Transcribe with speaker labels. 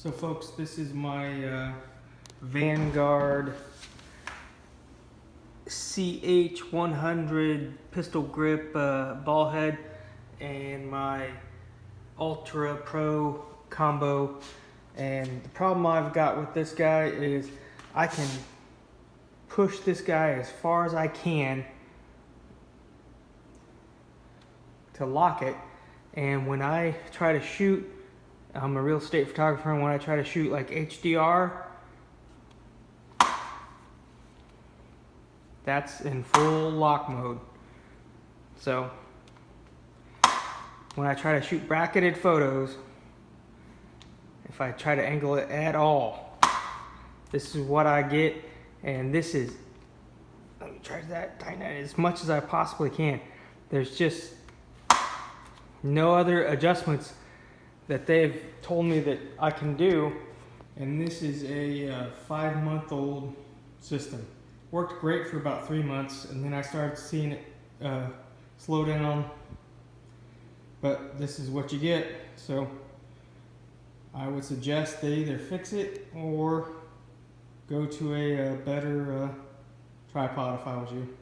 Speaker 1: So folks, this is my Vanguard CH100 pistol grip ball head and my Ultra Pro combo. And the problem I've got with this guy is I can push this guy as far as I can to lock it, and when I try to shoot, I'm a real estate photographer, and when I try to shoot like HDR, that's in full lock mode. So when I try to shoot bracketed photos, if I try to angle it at all, this is what I get. And this is, let me try that, tighten that as much as I possibly can. There's just no other adjustments that they've told me that I can do. And this is a 5-month-old system. Worked great for about 3 months, and then I started seeing it slow down. But this is what you get. So I would suggest they either fix it or go to a better tripod if I was you.